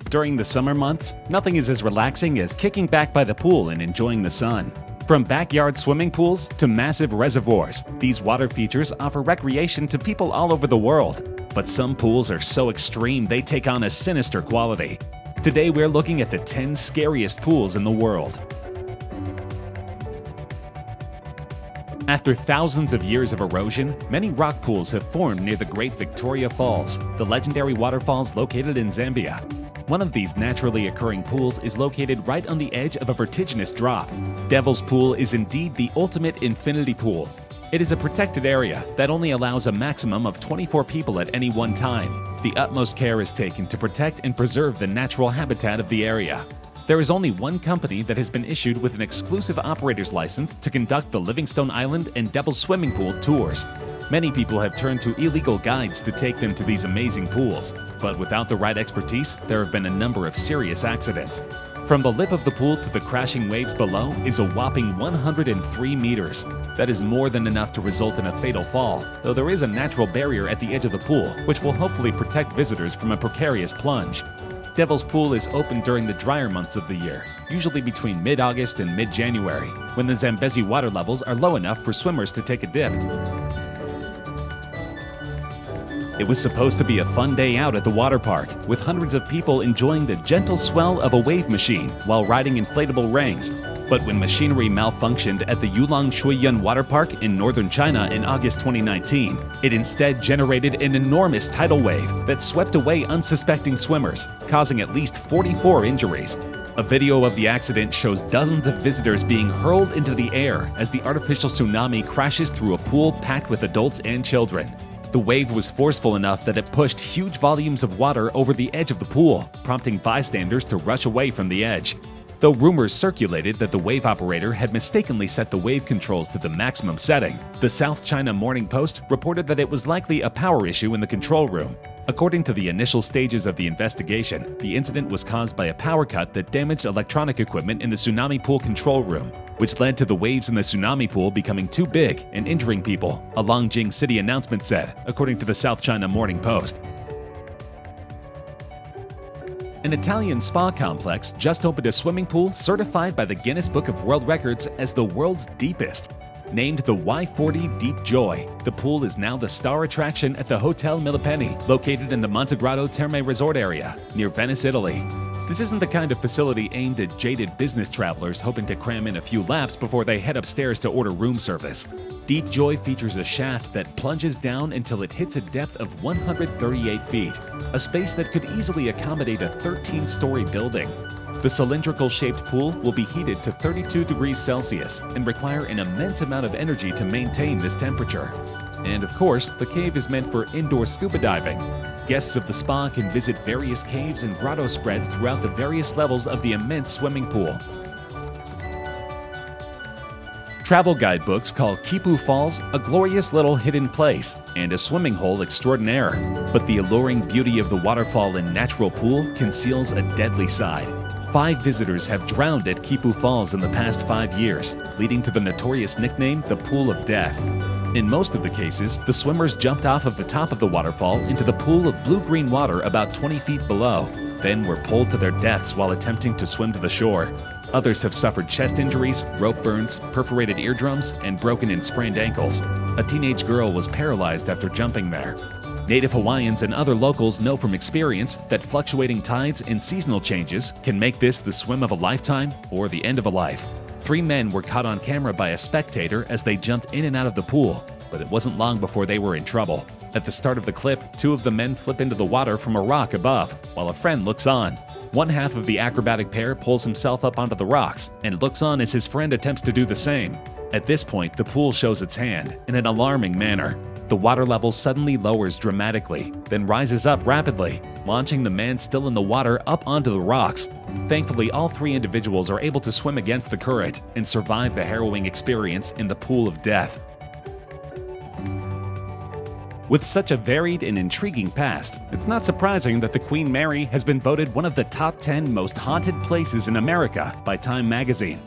During the summer months, nothing is as relaxing as kicking back by the pool and enjoying the sun. From backyard swimming pools to massive reservoirs, these water features offer recreation to people all over the world. But some pools are so extreme they take on a sinister quality. Today we're looking at the 10 scariest pools in the world. After thousands of years of erosion, many rock pools have formed near the Great Victoria Falls, the legendary waterfalls located in Zambia. One of these naturally occurring pools is located right on the edge of a vertiginous drop. Devil's Pool is indeed the ultimate infinity pool. It is a protected area that only allows a maximum of 24 people at any one time. The utmost care is taken to protect and preserve the natural habitat of the area. There is only one company that has been issued with an exclusive operator's license to conduct the Livingstone Island and Devil's Swimming Pool tours. Many people have turned to illegal guides to take them to these amazing pools, but without the right expertise, there have been a number of serious accidents. From the lip of the pool to the crashing waves below is a whopping 103 meters. That is more than enough to result in a fatal fall, though there is a natural barrier at the edge of the pool, which will hopefully protect visitors from a precarious plunge. Devil's Pool is open during the drier months of the year, usually between mid-August and mid-January, when the Zambezi water levels are low enough for swimmers to take a dip. It was supposed to be a fun day out at the water park, with hundreds of people enjoying the gentle swell of a wave machine while riding inflatable rings. But when machinery malfunctioned at the Yulong Water Park in northern China in August 2019, it instead generated an enormous tidal wave that swept away unsuspecting swimmers, causing at least 44 injuries. A video of the accident shows dozens of visitors being hurled into the air as the artificial tsunami crashes through a pool packed with adults and children. The wave was forceful enough that it pushed huge volumes of water over the edge of the pool, prompting bystanders to rush away from the edge. Though rumors circulated that the wave operator had mistakenly set the wave controls to the maximum setting, the South China Morning Post reported that it was likely a power issue in the control room. According to the initial stages of the investigation, the incident was caused by a power cut that damaged electronic equipment in the tsunami pool control room, which led to the waves in the tsunami pool becoming too big and injuring people, a Longjing city announcement said, according to the South China Morning Post. An Italian spa complex just opened a swimming pool certified by the Guinness Book of World Records as the world's deepest. Named the Y40 Deep Joy, the pool is now the star attraction at the Hotel Milipeni, located in the Montegrotto Terme Resort area, near Venice, Italy. This isn't the kind of facility aimed at jaded business travelers hoping to cram in a few laps before they head upstairs to order room service. Deep Joy features a shaft that plunges down until it hits a depth of 138 feet, a space that could easily accommodate a 13-story building. The cylindrical-shaped pool will be heated to 32 degrees Celsius and require an immense amount of energy to maintain this temperature. And of course, the cave is meant for indoor scuba diving. Guests of the spa can visit various caves and grotto spreads throughout the various levels of the immense swimming pool. Travel guidebooks call KIPU Falls a glorious little hidden place and a swimming hole extraordinaire, but the alluring beauty of the waterfall and natural pool conceals a deadly side. 5 visitors have drowned at KIPU Falls in the past 5 years, leading to the notorious nickname the Pool of Death. In most of the cases, the swimmers jumped off of the top of the waterfall into the pool of blue-green water about 20 feet below, then were pulled to their deaths while attempting to swim to the shore. Others have suffered chest injuries, rope burns, perforated eardrums, and broken and sprained ankles. A teenage girl was paralyzed after jumping there. Native Hawaiians and other locals know from experience that fluctuating tides and seasonal changes can make this the swim of a lifetime or the end of a life. 3 men were caught on camera by a spectator as they jumped in and out of the pool, but it wasn't long before they were in trouble. At the start of the clip, 2 of the men flip into the water from a rock above, while a friend looks on. One half of the acrobatic pair pulls himself up onto the rocks and looks on as his friend attempts to do the same. At this point, the pool shows its hand in an alarming manner. The water level suddenly lowers dramatically, then rises up rapidly, launching the man still in the water up onto the rocks. Thankfully, all 3 individuals are able to swim against the current and survive the harrowing experience in the pool of death. With such a varied and intriguing past, it's not surprising that the Queen Mary has been voted one of the top 10 most haunted places in America by Time magazine.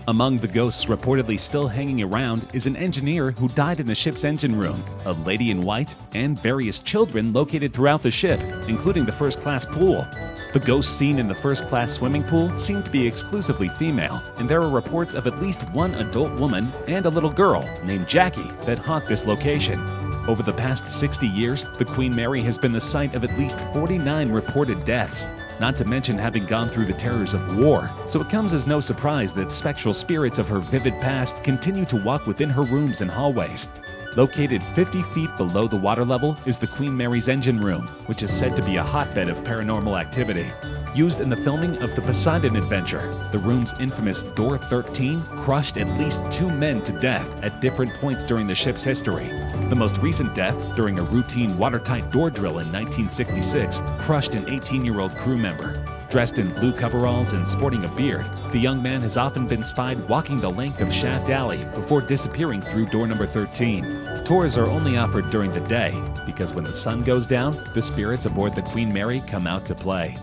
Among the ghosts reportedly still hanging around is an engineer who died in the ship's engine room, a lady in white, and various children located throughout the ship, including the first-class pool. The ghosts seen in the first-class swimming pool seem to be exclusively female, and there are reports of at least one adult woman and a little girl named Jackie that haunt this location. Over the past 60 years, the Queen Mary has been the site of at least 49 reported deaths, not to mention having gone through the terrors of war, so it comes as no surprise that spectral spirits of her vivid past continue to walk within her rooms and hallways. Located 50 feet below the water level is the Queen Mary's engine room, which is said to be a hotbed of paranormal activity. Used in the filming of the Poseidon Adventure, the room's infamous Door 13 crushed at least 2 men to death at different points during the ship's history. The most recent death, during a routine watertight door drill in 1966, crushed an 18-year-old crew member. Dressed in blue coveralls and sporting a beard, the young man has often been spied walking the length of Shaft Alley before disappearing through door number 13. Tours are only offered during the day, because when the sun goes down, the spirits aboard the Queen Mary come out to play.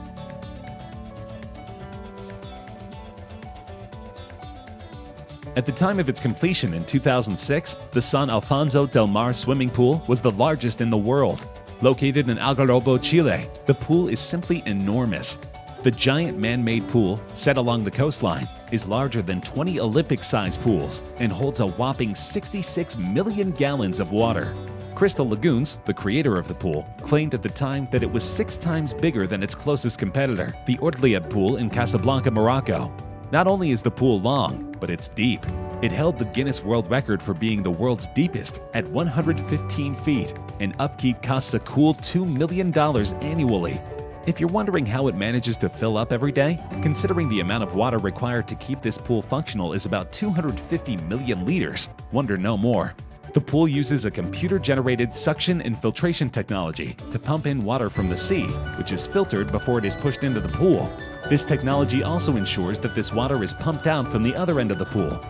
At the time of its completion in 2006, the San Alfonso del Mar swimming pool was the largest in the world. Located in Algarrobo, Chile, the pool is simply enormous. The giant man-made pool, set along the coastline, is larger than 20 Olympic-sized pools and holds a whopping 66 million gallons of water. Crystal Lagoons, the creator of the pool, claimed at the time that it was 6 times bigger than its closest competitor, the Ortlieb pool in Casablanca, Morocco. Not only is the pool long, but it's deep. It held the Guinness World Record for being the world's deepest at 115 feet, and upkeep costs a cool $2 million annually. If you're wondering how it manages to fill up every day, considering the amount of water required to keep this pool functional is about 250 million liters, wonder no more. The pool uses a computer-generated suction and filtration technology to pump in water from the sea, which is filtered before it is pushed into the pool. This technology also ensures that this water is pumped out from the other end of the pool.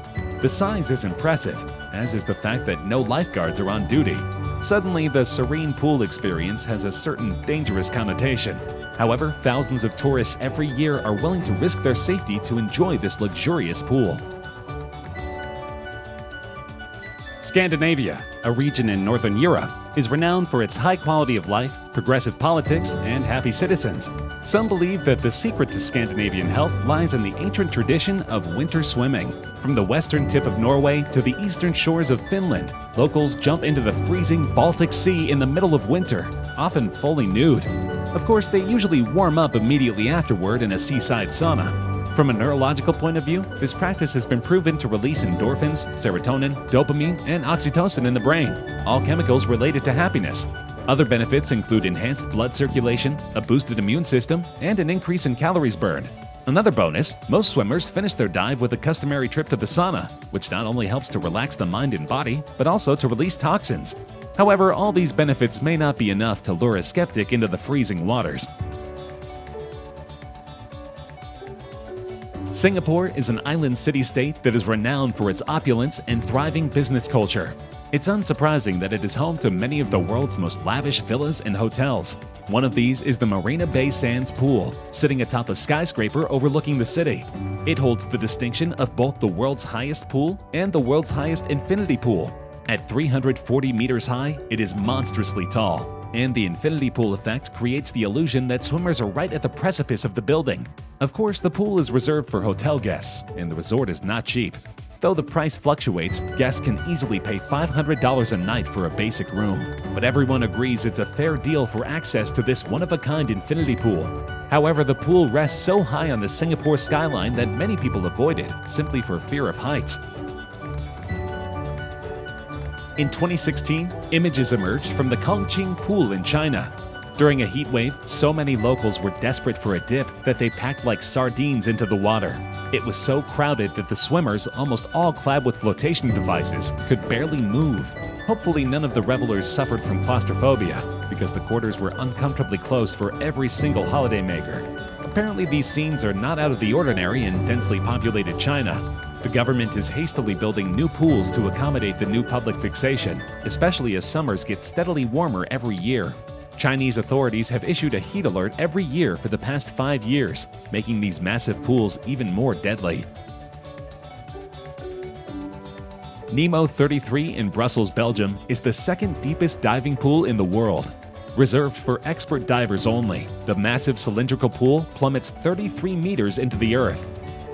The size is impressive, as is the fact that no lifeguards are on duty. Suddenly, the serene pool experience has a certain dangerous connotation. However, thousands of tourists every year are willing to risk their safety to enjoy this luxurious pool. Scandinavia, a region in Northern Europe, is renowned for its high quality of life, progressive politics, and happy citizens. Some believe that the secret to Scandinavian health lies in the ancient tradition of winter swimming. From the western tip of Norway to the eastern shores of Finland, locals jump into the freezing Baltic Sea in the middle of winter, often fully nude. Of course, they usually warm up immediately afterward in a seaside sauna. From a neurological point of view, this practice has been proven to release endorphins, serotonin, dopamine, and oxytocin in the brain, all chemicals related to happiness. Other benefits include enhanced blood circulation, a boosted immune system, and an increase in calories burned. Another bonus, most swimmers finish their dive with a customary trip to the sauna, which not only helps to relax the mind and body, but also to release toxins. However, all these benefits may not be enough to lure a skeptic into the freezing waters. Singapore is an island city-state that is renowned for its opulence and thriving business culture. It's unsurprising that it is home to many of the world's most lavish villas and hotels. One of these is the Marina Bay Sands Pool, sitting atop a skyscraper overlooking the city. It holds the distinction of both the world's highest pool and the world's highest infinity pool. At 340 meters high, it is monstrously tall, and the infinity pool effect creates the illusion that swimmers are right at the precipice of the building. Of course, the pool is reserved for hotel guests, and the resort is not cheap. Though the price fluctuates, guests can easily pay $500 a night for a basic room. But everyone agrees it's a fair deal for access to this one-of-a-kind infinity pool. However, the pool rests so high on the Singapore skyline that many people avoid it, simply for fear of heights. In 2016, images emerged from the CHONGQING pool in China. During a heat wave, so many locals were desperate for a dip that they packed like sardines into the water. It was so crowded that the swimmers, almost all clad with flotation devices, could barely move. Hopefully none of the revelers suffered from claustrophobia, because the quarters were uncomfortably close for every single holidaymaker. Apparently these scenes are not out of the ordinary in densely populated China. The government is hastily building new pools to accommodate the new public fixation, especially as summers get steadily warmer every year. Chinese authorities have issued a heat alert every year for the past 5 years, making these massive pools even more deadly. NEMO 33 in Brussels, Belgium is the second deepest diving pool in the world. Reserved for expert divers only, the massive cylindrical pool plummets 33 meters into the earth.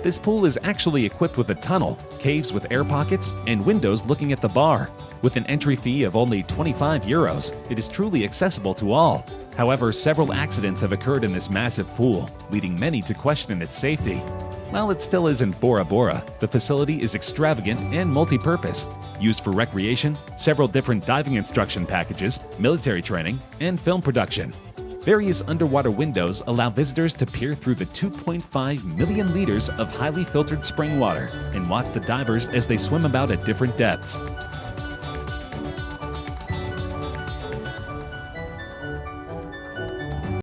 This pool is actually equipped with a tunnel, caves with air pockets, and windows looking at the bar. With an entry fee of only 25 euros, it is truly accessible to all. However, several accidents have occurred in this massive pool, leading many to question its safety. While it still isn't Bora Bora, the facility is extravagant and multi-purpose, used for recreation, several different diving instruction packages, military training, and film production. Various underwater windows allow visitors to peer through the 2.5 million liters of highly filtered spring water and watch the divers as they swim about at different depths.